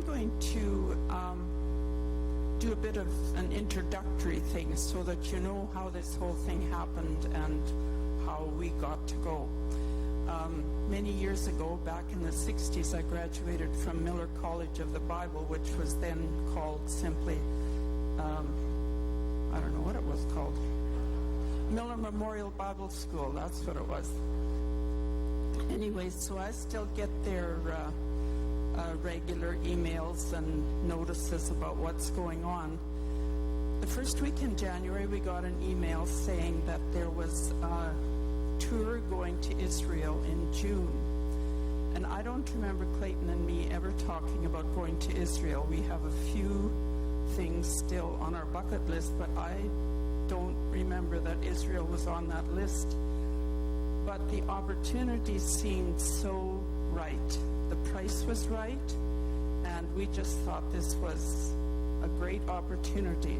I'm going to do a bit of an introductory thing so that you know how this whole thing happened and how we got to go. Many years ago, back in the 60s, I graduated from Miller College of the Bible, which was then called simply, I don't know what it was called. Miller Memorial Bible School, that's what it was. Anyway, so I still get their regular emails and notices about what's going on. The first week in January, we got an email saying that there was a tour going to Israel in June. And I don't remember Clayton and me ever talking about going to Israel. We have a few things still on our bucket list, but I don't remember that Israel was on that list. But the opportunity seemed so right. The price was right, and we just thought this was a great opportunity.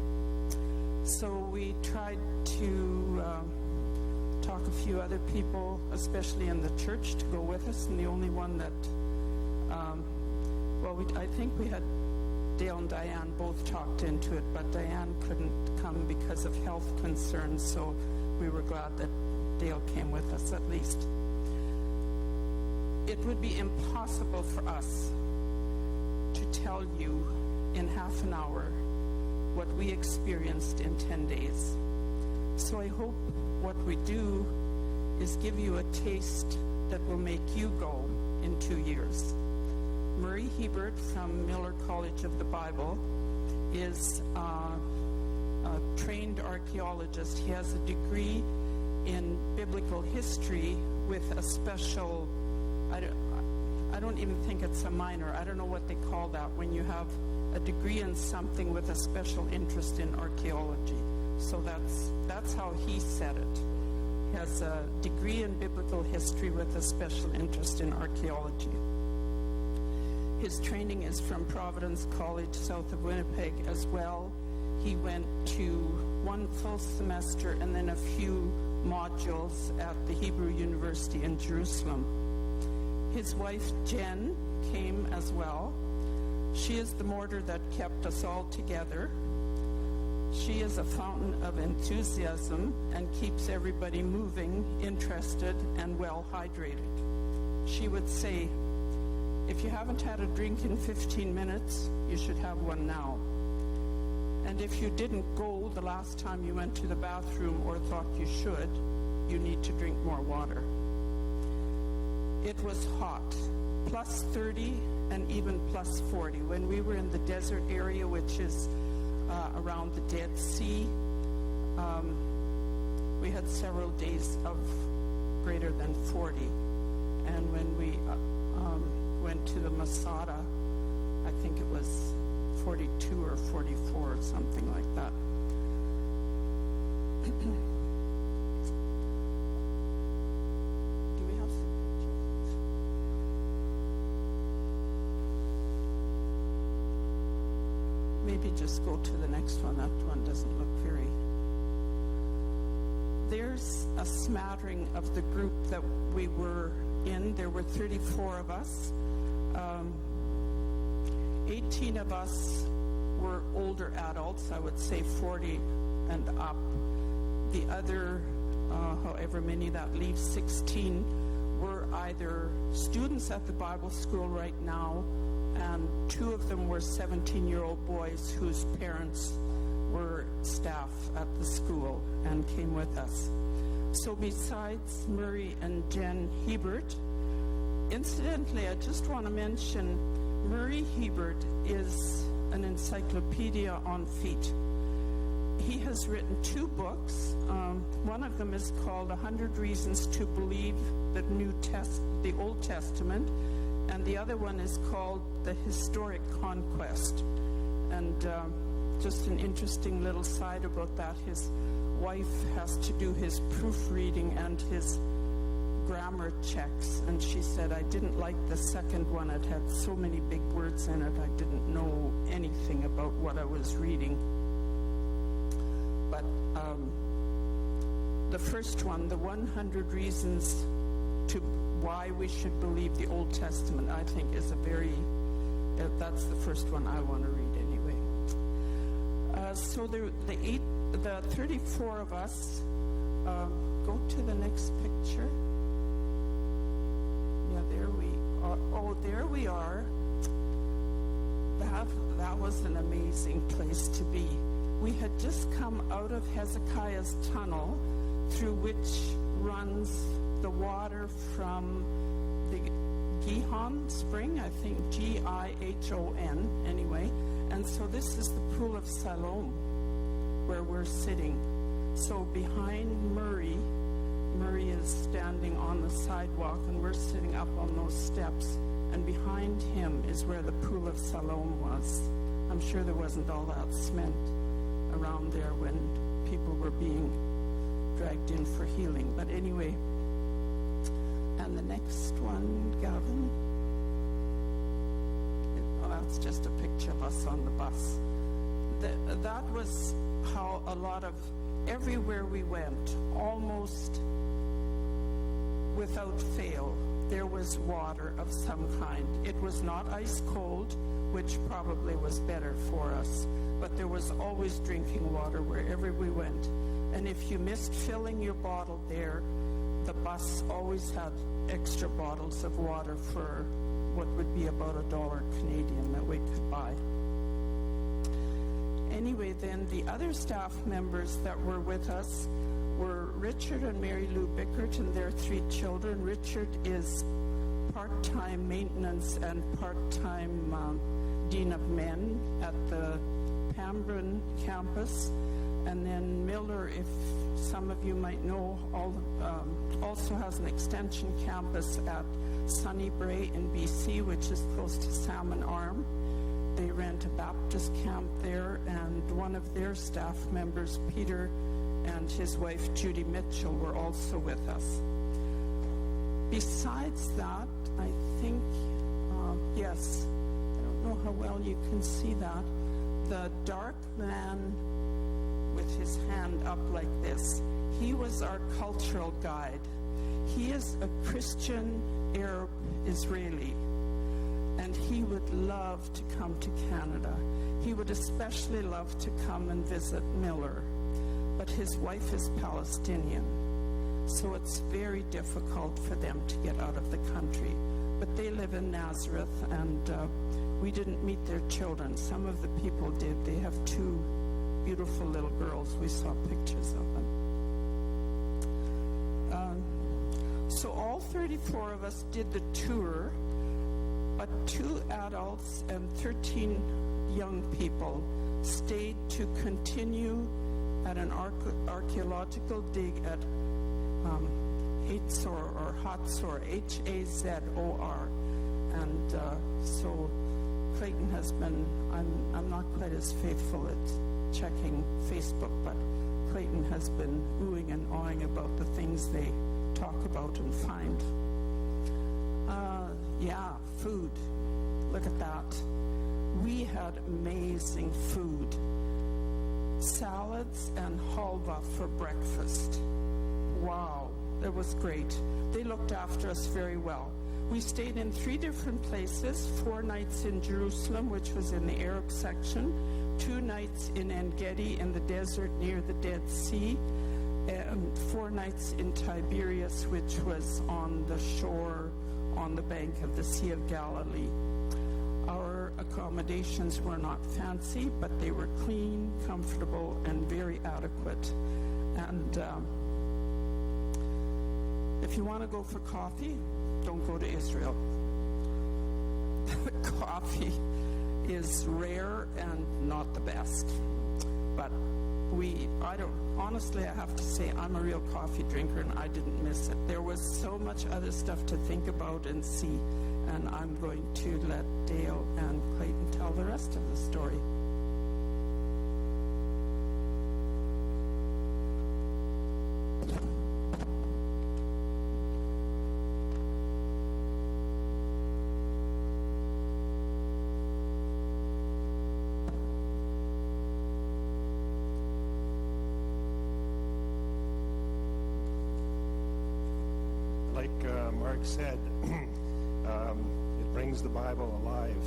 So we tried to talk a few other people, especially in the church, to go with us, and the only one that, I think we had Dale and Diane both talked into it, but Diane couldn't come because of health concerns, so we were glad that Dale came with us at least. It would be impossible for us to tell you in half an hour what we experienced in 10 days. So I hope what we do is give you a taste that will make you go in 2 years. Murray Hebert from Miller College of the Bible is a trained archaeologist. He has a degree in biblical history with a special, I don't even think it's a minor. I don't know what they call that when you have a degree in something with a special interest in archaeology. So that's how he said it. He has a degree in biblical history with a special interest in archaeology. His training is from Providence College, south of Winnipeg as well. He went to one full semester and then a few modules at the Hebrew University in Jerusalem. His wife, Jen, came as well. She is the mortar that kept us all together. She is a fountain of enthusiasm and keeps everybody moving, interested, and well hydrated. She would say, if you haven't had a drink in 15 minutes, you should have one now. And if you didn't go the last time you went to the bathroom or thought you should, you need to drink more water. It was hot, plus 30 and even plus 40. When we were in the desert area, which is around the Dead Sea, we had several days of greater than 40. And when we went to the Masada, I think it was 42 or 44 or something like that. Do we have some pictures? Maybe just go to the next one. That one doesn't look very... There's a smattering of the group that we were in. There were 34 of us. 18 of us were older adults, I would say 40 and up. The other, however many that leaves, 16, were either students at the Bible school right now, and 2 of them were 17-year-old boys whose parents were staff at the school and came with us. So besides Murray and Jen Hebert, incidentally, I just want to mention Murray Hebert is an encyclopedia on feet. He has written 2 books. One of them is called 100 Reasons to Believe the Old Testament, and the other one is called The Historic Conquest. And just an interesting little side about that, his wife has to do his proofreading and his grammar checks, and she said, I didn't like the second one. It had so many big words in it, I didn't know anything about what I was reading. But the first one, the 100 Reasons to Why We Should Believe the Old Testament, I think is a very That's the first one I want to read anyway. So the 34 of us, go to the next picture. Yeah, there we are. Oh, there we are. That was an amazing place to be. We had just come out of Hezekiah's tunnel, through which runs the water from the Gihon spring, I think Gihon anyway. And so this is the Pool of Siloam, where we're sitting. So behind Murray is standing on the sidewalk, and we're sitting up on those steps. And behind him is where the Pool of Siloam was. I'm sure there wasn't all that cement around there when people were being dragged in for healing. But anyway, and the next one, Gavin. Oh, that's just a picture of us on the bus. That was how a lot of, everywhere we went, almost without fail, there was water of some kind. It was not ice cold, which probably was better for us, but there was always drinking water wherever we went. And if you missed filling your bottle there, the bus always had extra bottles of water for what would be about $1 Canadian that we could buy. Anyway, then the other staff members that were with us were Richard and Mary Lou Bickert and their 3 children. Richard is part-time maintenance and part-time Dean of Men at the Pambrin campus. And then Miller, if some of you might know, also has an extension campus at Sunnybray in BC, which is close to Salmon Arm. They rent a Baptist camp there, and one of their staff members, Peter, and his wife, Judy Mitchell, were also with us. Besides that, I think, yes, I don't know how well you can see that, the dark man with his hand up like this, he was our cultural guide. He is a Christian Arab Israeli, and he would love to come to Canada. He would especially love to come and visit Miller, but his wife is Palestinian, so it's very difficult for them to get out of the country. But they live in Nazareth, and we didn't meet their children. Some of the people did. They have 2 beautiful little girls. We saw pictures of them. So all 34 of us did the tour, but 2 adults and 13 young people stayed to continue at an archaeological dig at Hatzor or Hatzor, Hazor. And so Clayton has been, I'm not quite as faithful at checking Facebook, but Clayton has been oohing and awing about the things they talk about and find. Yeah, food. Look at that. We had amazing food. Salads and halva for breakfast. Wow, that was great. They looked after us very well. We stayed in 3 different places, 4 nights in Jerusalem, which was in the Arab section, 2 nights in En-Gedi in the desert near the Dead Sea, and 4 nights in Tiberias, which was on the shore on the bank of the Sea of Galilee. Our accommodations were not fancy, but they were clean, comfortable, and very adequate. And if you want to go for coffee, don't go to Israel. Coffee is rare and not the best. But honestly, I have to say, I'm a real coffee drinker, and I didn't miss it. There was so much other stuff to think about and see, and I'm going to let Dale and Clayton tell the rest of the story. Like Mark said, it brings the Bible alive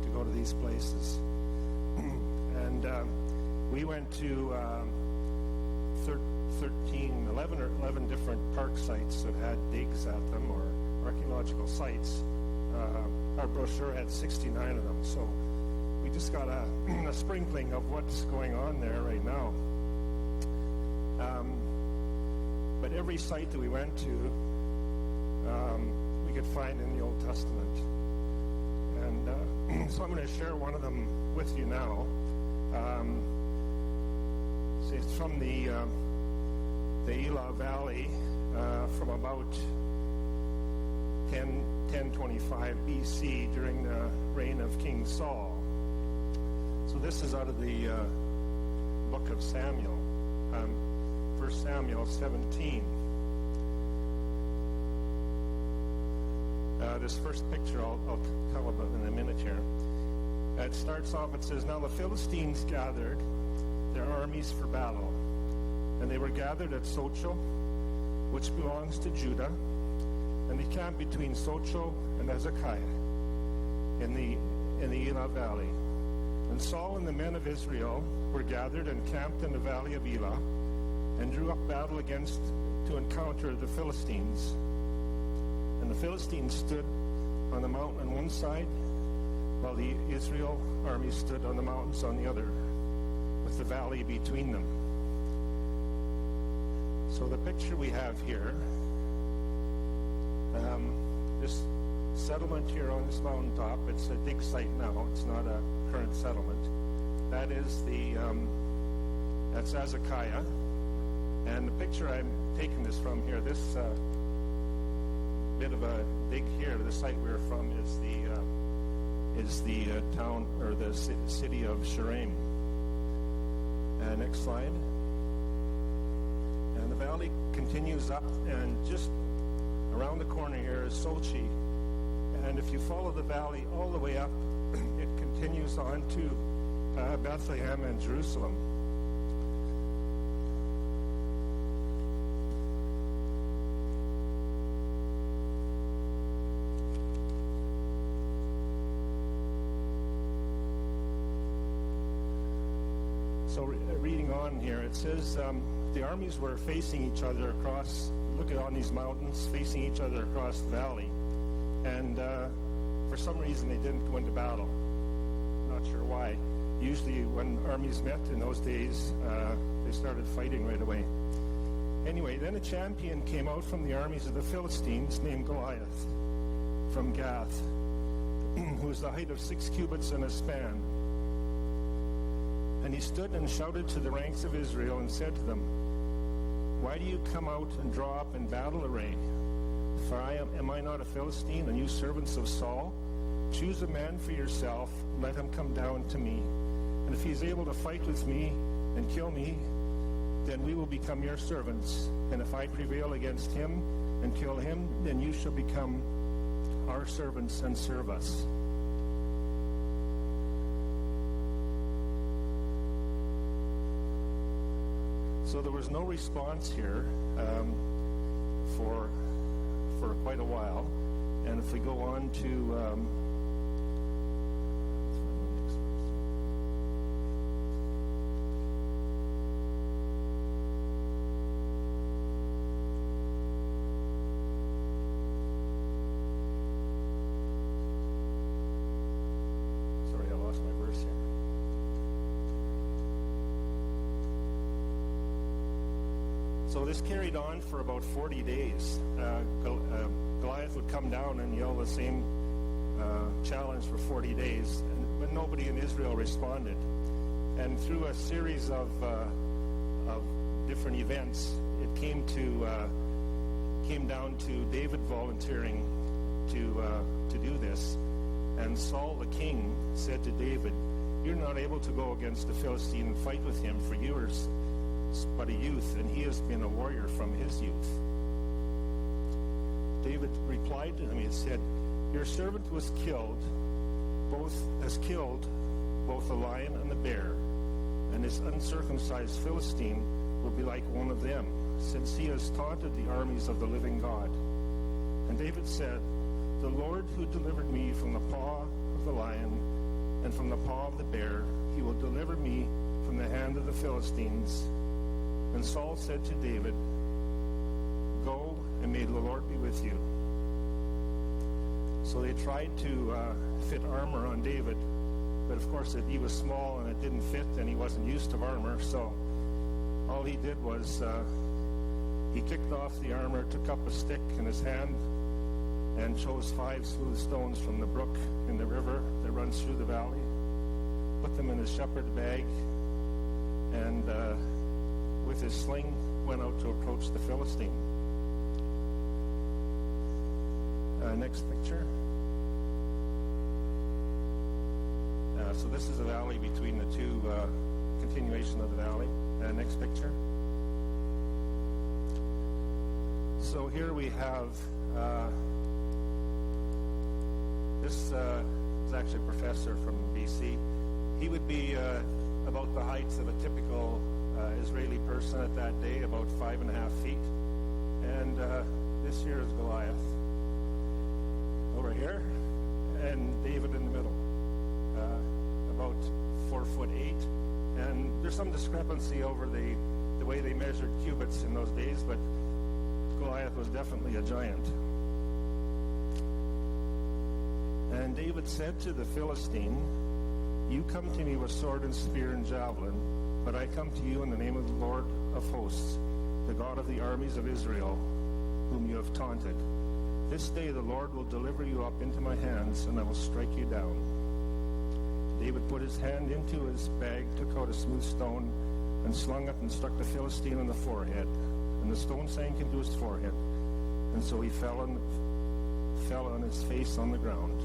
to go to these places. And we went to 11 different park sites that had digs at them, or archaeological sites. Our brochure had 69 of them, so we just got a sprinkling of what's going on there right now. But every site that we went to, we could find in the Old Testament. And so I'm going to share one of them with you now. It's from the Elah Valley from about 1025 BC during the reign of King Saul. So this is out of the book of Samuel, 1 Samuel 17. This first picture I'll tell about in a minute here. It starts off, it says, "Now the Philistines gathered their armies for battle, and they were gathered at Socho, which belongs to Judah, and they camped between Socho and Hezekiah in the Elah Valley. And Saul and the men of Israel were gathered and camped in the valley of Elah, and drew up battle to encounter the Philistines. And the Philistines stood on the mountain on one side, while the Israel army stood on the mountains on the other, with the valley between them." So the picture we have here, this settlement here on this mountaintop, it's a dig site now, it's not a current settlement. That is that's Hezekiah. And the picture I'm taking this from here, this bit of a dig here, the site we're from is the town, or the city of Shuraim. Next slide. And the valley continues up, and just around the corner here is Sochi. And if you follow the valley all the way up, it continues on to Bethlehem and Jerusalem. So reading on here, it says the armies were facing each other across, look at on these mountains, facing each other across the valley. And for some reason they didn't go into battle. Not sure why. Usually when armies met in those days, they started fighting right away. Anyway, then a champion came out from the armies of the Philistines named Goliath from Gath, who was the height of 6 cubits and a span. And he stood and shouted to the ranks of Israel and said to them, "Why do you come out and draw up in battle array? For am I not a Philistine, and you servants of Saul? Choose a man for yourself, and let him come down to me. And if he is able to fight with me and kill me, then we will become your servants. And if I prevail against him and kill him, then you shall become our servants and serve us." So there was no response here for quite a while. And if we go on to sorry, I lost my verse here. So this carried on for about 40 days. Goliath would come down and yell the same challenge for 40 days, but nobody in Israel responded. And through a series of different events, it came down to David volunteering to do this. And Saul the king said to David, "You're not able to go against the Philistine and fight with him, for you are but a youth, and he has been a warrior from his youth." David replied to him, he said, "Your servant has killed both the lion and the bear, and this uncircumcised Philistine will be like one of them, since he has taunted the armies of the living God." And David said, "The Lord who delivered me from the paw of the lion from the paw of the bear. He will deliver me from the hand of the Philistines. And Saul said to David, Go, and may the Lord be with you. So they tried to fit armor on David, but of course he was small and it didn't fit, and he wasn't used to armor, so all he did was he kicked off the armor, took up a stick in his hand, and chose 5 smooth stones from the brook in the river that runs through the valley, put them in his shepherd bag, and with his sling went out to approach the Philistine. Next picture. So this is a valley between the two, continuation of the valley. Next picture. So here we have, this is actually a professor from BC. He would be about the height of a typical Israeli person at that day, about 5.5 feet. And this here is Goliath over here, and David in the middle, about 4'8". And there's some discrepancy over the way they measured cubits in those days, but Goliath was definitely a giant. And David said to the Philistine, You come to me with sword and spear and javelin, but I come to you in the name of the Lord of hosts, the God of the armies of Israel, whom you have taunted. This day the Lord will deliver you up into my hands, and I will strike you down. David put his hand into his bag, took out a smooth stone, and slung it and struck the Philistine on the forehead. And the stone sank into his forehead, and so he fell on his face on the ground.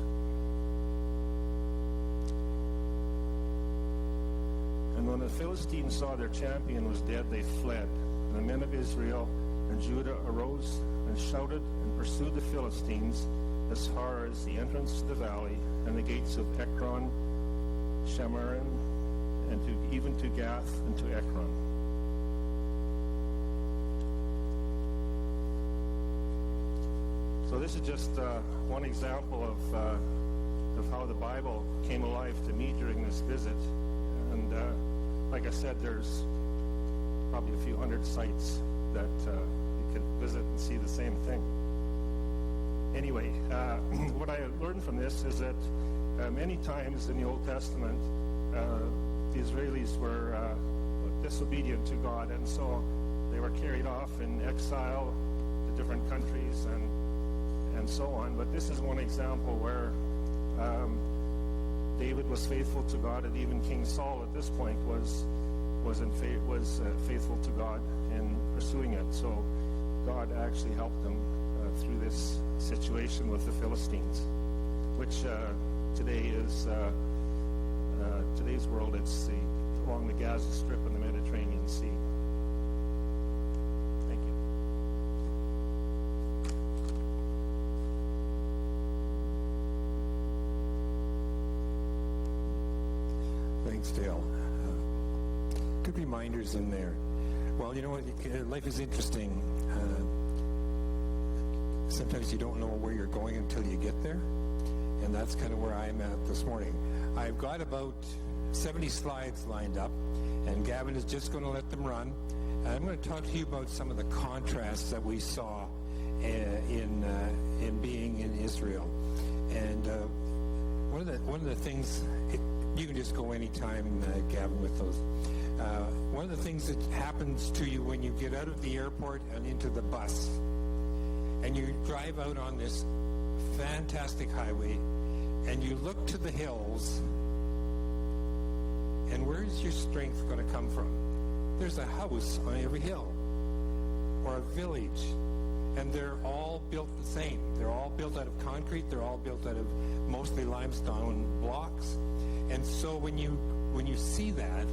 And when the Philistines saw their champion was dead, they fled. And the men of Israel and Judah arose and shouted and pursued the Philistines as far as the entrance to the valley and the gates of Ekron, Shemaron, and even to Gath and to Ekron. So this is just one example of how the Bible came alive to me during this visit. And like I said, there's probably a few hundred sites that you can visit and see the same thing. Anyway, what I learned from this is that many times in the Old Testament, the Israelis were disobedient to God, and so they were carried off in exile to different countries and so on. But this is one example where David was faithful to God, and even King Saul at this point was faithful to God in pursuing it. So God actually helped them through this situation with the Philistines, which today is today's world. It's along the Gaza Strip and the Mediterranean Sea. Thank you. Thanks, Dale. Good reminders in there. Well, you know what? Life is interesting. Sometimes you don't know where you're going until you get there. And that's kind of where I'm at this morning. I've got about 70 slides lined up, and Gavin is just going to let them run. And I'm going to talk to you about some of the contrasts that we saw in being in Israel. And one of the things, you can just go anytime, Gavin, with those. One of the things that happens to you when you get out of the airport and into the bus, and you drive out on this fantastic highway, and you look to the hills, and where's your strength going to come from? There's a house on every hill, or a village, and they're all built the same. They're all built out of concrete. They're all built out of mostly limestone blocks. And so when you see that,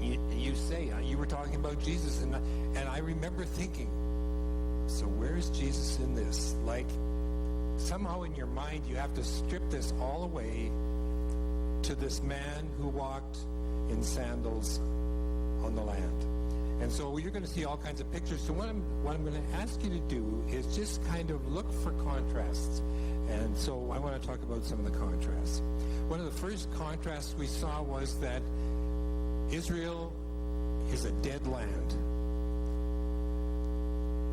you say, you were talking about Jesus, and I remember thinking, so where's Jesus in this? Like, somehow in your mind you have to strip this all away to this man who walked in sandals on the land. And so you're going to see all kinds of pictures. So what I'm going to ask you to do is just kind of look for contrasts. And so I want to talk about some of the contrasts. One of the first contrasts we saw was that Israel is a dead land.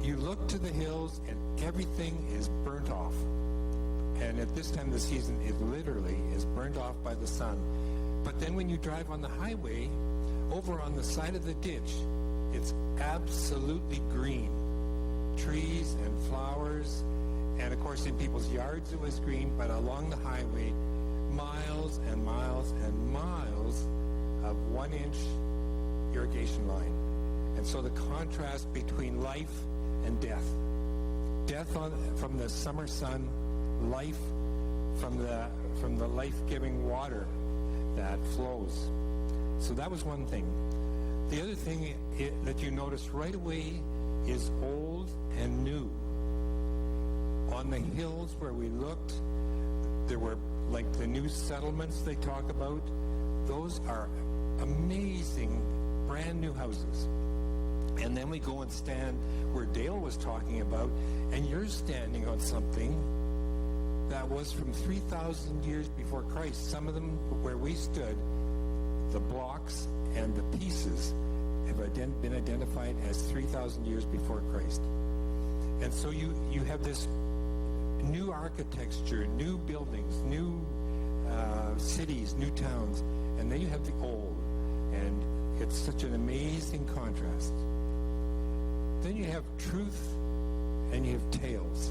You look to the hills and everything is burnt off. And at this time of the season, it literally is burnt off by the sun. But then when you drive on the highway, over on the side of the ditch, it's absolutely green. Trees and flowers. And of course, in people's yards it was green, but along the highway, miles and miles and miles of 1-inch irrigation line. And so the contrast between life and death. Death from the summer sun, life from the life-giving water that flows. So that was one thing. The other thing that you notice right away is old and new. On the hills where we looked, there were like the new settlements they talk about. Those are amazing, brand new houses. And then we go and stand where Dale was talking about, and you're standing on something that was from 3,000 years before Christ. Some of them, where we stood, the blocks and the pieces have been identified as 3,000 years before Christ. And so you have this new architecture, new buildings, new cities, new towns, and then you have the old, and it's such an amazing contrast. Then you have truth and you have tales.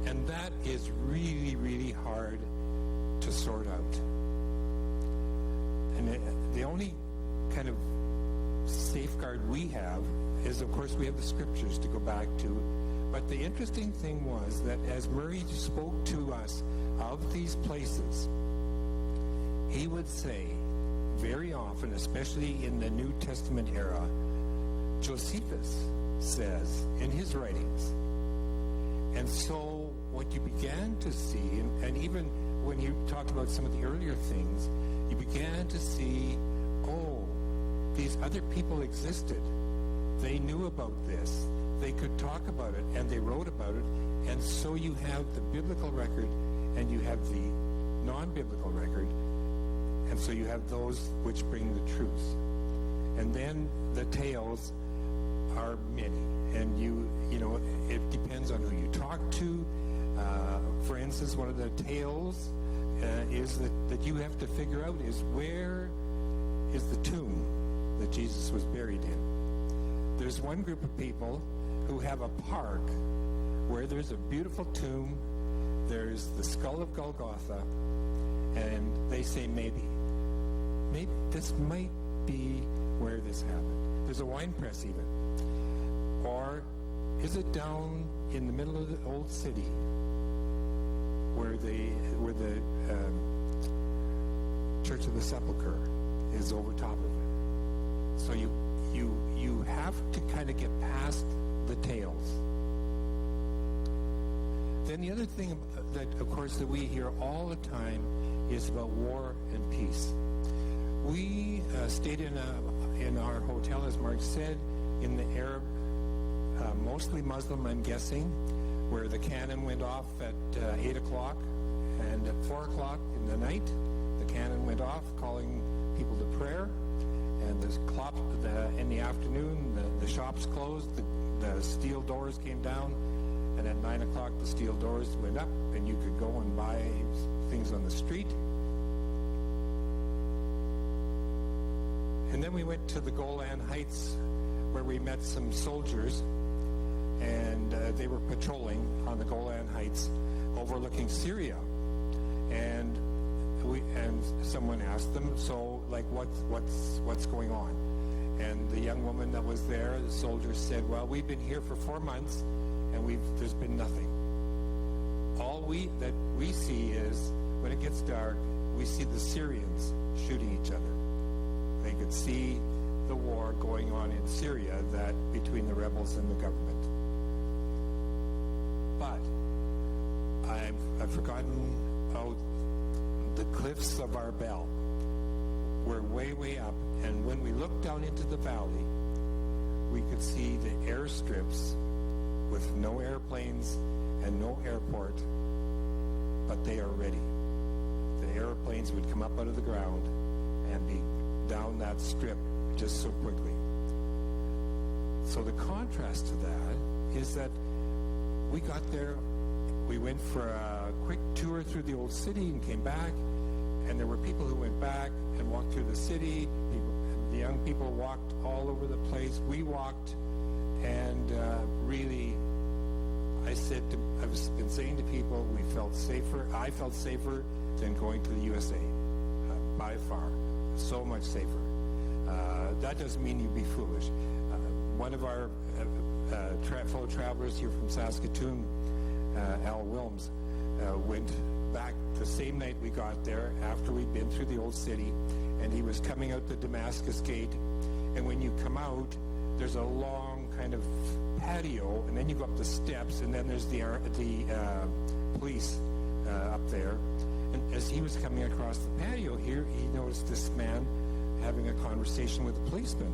And that is really, really hard to sort out. And the only kind of safeguard we have is, of course, we have the scriptures to go back to. But the interesting thing was that as Murray spoke to us of these places, he would say very often, especially in the New Testament era, Josephus says in his writings. And so what you began to see, and even when he talked about some of the earlier things, you began to see, oh, these other people existed. They knew about this. They could talk about it, and they wrote about it. And so you have the biblical record, and you have the non-biblical record. And so you have those which bring the truth. And then the tales are many. And you know, it depends on who you talk to. For instance, one of the tales is that you have to figure out is, where is the tomb that Jesus was buried in? There's one group of people who have a park where there's a beautiful tomb, there's the skull of Golgotha, and they say maybe this might be where this happened. There's a wine press even. Or is it down in the middle of the old city where the Church of the Sepulchre is over top of it? So you have to kind of get past the tales. Then the other thing that, of course, that we hear all the time is about war and peace. We stayed in our hotel, as Mark said, in the Arab, mostly Muslim, I'm guessing, where the cannon went off at 8 o'clock, and at 4 o'clock in the night, the cannon went off, calling people to prayer. And in the afternoon, the shops closed, the steel doors came down, and at 9 o'clock, the steel doors went up, and you could go and buy things on the street. And then we went to the Golan Heights, where we met some soldiers, and they were patrolling on the Golan Heights overlooking Syria. And someone asked them, so, like, what's going on? And the young woman that was there, the soldier, said, well, we've been here for 4 months, and there's been nothing. All we see is, when it gets dark, we see the Syrians shooting each other. They could see the war going on in Syria, that between the rebels and the government. But I've forgotten the cliffs of Arbel were way, way up, and when we looked down into the valley, we could see the airstrips with no airplanes and no airport, but they are ready. The airplanes would come up out of the ground and be down that strip just so quickly. So the contrast to that is that we got there, we went for a quick tour through the old city and came back, and there were people who went back and walked through the city. The young people walked all over the place. We walked, and really, I've been saying to people, we felt safer. I felt safer than going to the USA, by far. So much safer. That doesn't mean you be foolish. One of our fellow travelers here from Saskatoon, Al Wilms, went back the same night we got there after we'd been through the old city, and he was coming out the Damascus Gate, and when you come out, there's a long kind of patio, and then you go up the steps, and then there's the police up there. And as he was coming across the patio here, he noticed this man having a conversation with a policeman.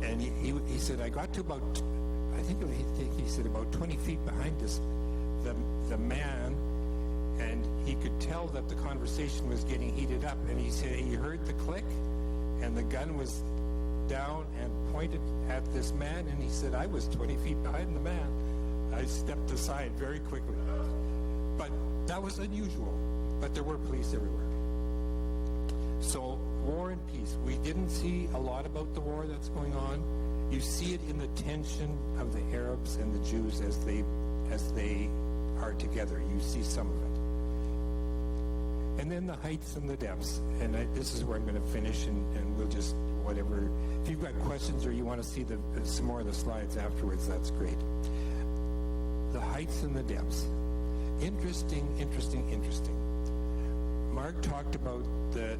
And he said, I got to about, I think he said about 20 feet behind the man, and he could tell that the conversation was getting heated up. And he said he heard the click, and the gun was down and pointed at this man, and he said, I was 20 feet behind the man. I stepped aside very quickly. But that was unusual, but there were police everywhere. So, war and peace. We didn't see a lot about the war that's going on. You see it in the tension of the Arabs and the Jews as they are together. You see some of it. And then the heights and the depths. And this is where I'm going to finish, and we'll just, whatever. If you've got questions or you want to see some more of the slides afterwards, that's great. The heights and the depths. Interesting. Mark talked about the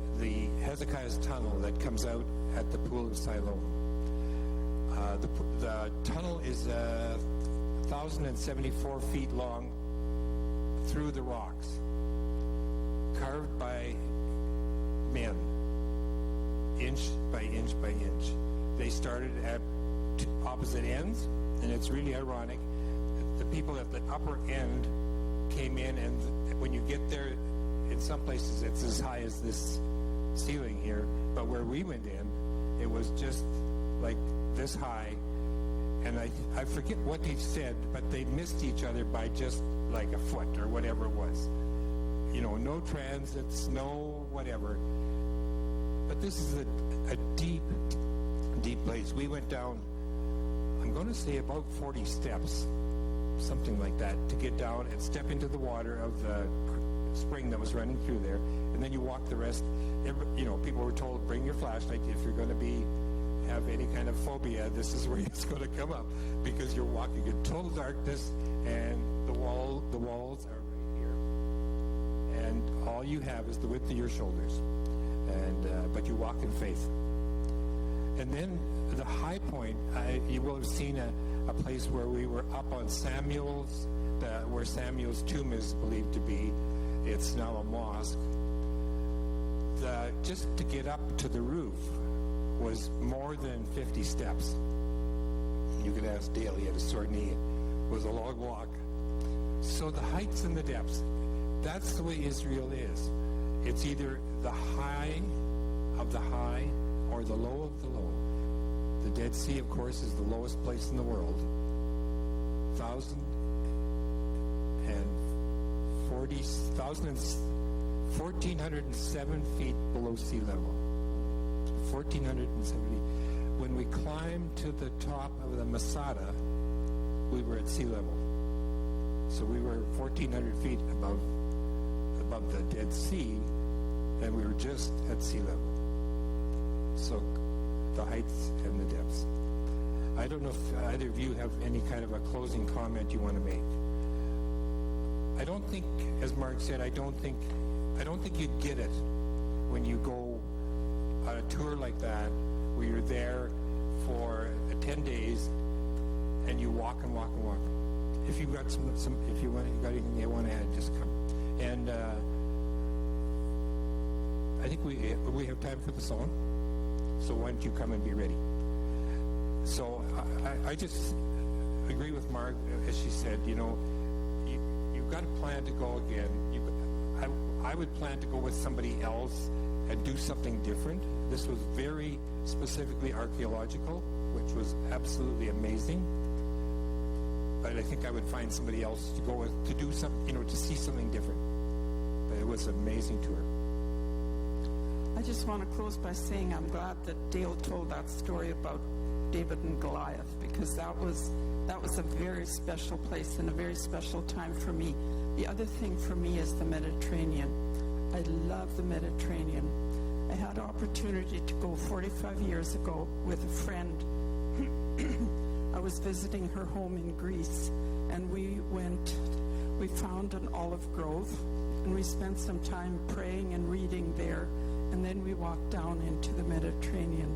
Hezekiah's tunnel that comes out at the Pool of Siloam. The tunnel is 1,074 feet long through the rocks, carved by men, inch by inch by inch. They started at opposite ends, and it's really ironic. The people at the upper end came in, and when you get there, in some places it's as high as this ceiling here, but where we went in, it was just like this high, and I forget what they said, but they missed each other by just like a foot or whatever it was. You know, no transits, no whatever. But this is a deep, deep place. We went down, I'm going to say about 40 steps, something like that, to get down and step into the water of the spring that was running through there, and then you walk the rest. People were told, bring your flashlight if you're going to have any kind of phobia. This is where it's going to come up, because you're walking in total darkness, and the walls are right here, and all you have is the width of your shoulders, and but you walk in faith. And then the high point, you will have seen a place where we were up on where Samuel's tomb is believed to be. It's now a mosque. Just to get up to the roof was more than 50 steps. You could ask Dale, he had a sore knee. It was a long walk. So the heights and the depths, that's the way Israel is. It's either the high of the high or the low of the low. The Dead Sea, of course, is the lowest place in the world. 1,407 feet below sea level. 1,470. When we climbed to the top of the Masada, we were at sea level. So we were 1,400 feet above the Dead Sea, and we were just at sea level. So the heights and the depths. I don't know if either of you have any kind of a closing comment you want to make. I don't think, as Mark said, I don't think you'd get it when you go on a tour like that, where you're there for 10 days and you walk and walk and walk. If you've got if you got anything you want to add, just come. And I think we have time for the song. So why don't you come and be ready? So I just agree with Mark, as she said, you've got to plan to go again. I would plan to go with somebody else and do something different. This was very specifically archaeological, which was absolutely amazing. But I think I would find somebody else to go with to do something, to see something different. But it was an amazing tour. I just want to close by saying I'm glad that Dale told that story about David and Goliath, because that was a very special place and a very special time for me. The other thing for me is the Mediterranean. I love the Mediterranean. I had an opportunity to go 45 years ago with a friend. I was visiting her home in Greece, and we found an olive grove, and we spent some time praying and reading there, and then we walked down into the Mediterranean.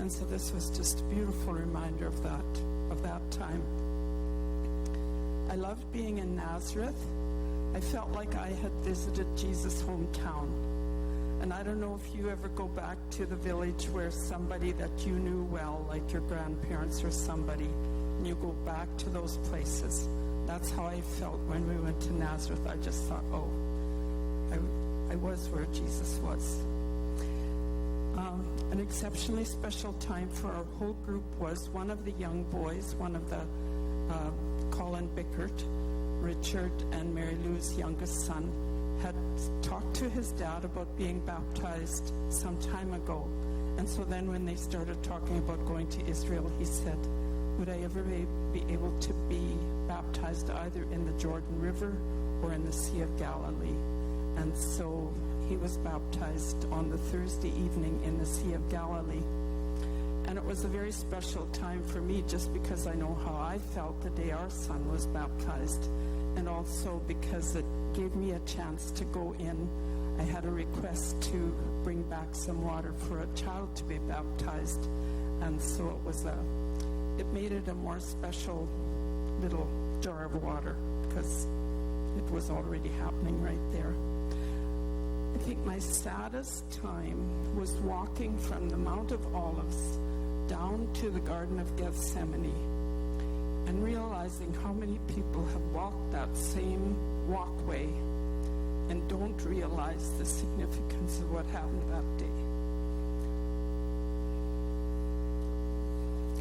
And so this was just a beautiful reminder of that time. I loved being in Nazareth. I felt like I had visited Jesus' hometown. And I don't know if you ever go back to the village where somebody that you knew well, like your grandparents or somebody, and you go back to those places. That's how I felt when we went to Nazareth. I just thought, I was where Jesus was. An exceptionally special time for our whole group was one of the young boys, one of the Colin Bickert, Richard and Mary Lou's youngest son, had talked to his dad about being baptized some time ago. And so then when they started talking about going to Israel, he said, would I ever be able to be baptized either in the Jordan River or in the Sea of Galilee? And so he was baptized on the Thursday evening in the Sea of Galilee. And it was a very special time for me, just because I know how I felt the day our son was baptized, and also because it gave me a chance to go in. I had a request to bring back some water for a child to be baptized, and so it made it a more special little jar of water, because it was already happening right there. I think my saddest time was walking from the Mount of Olives down to the Garden of Gethsemane and realizing how many people have walked that same walkway and don't realize the significance of what happened that day.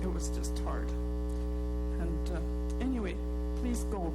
It was just hard. And anyway, please go.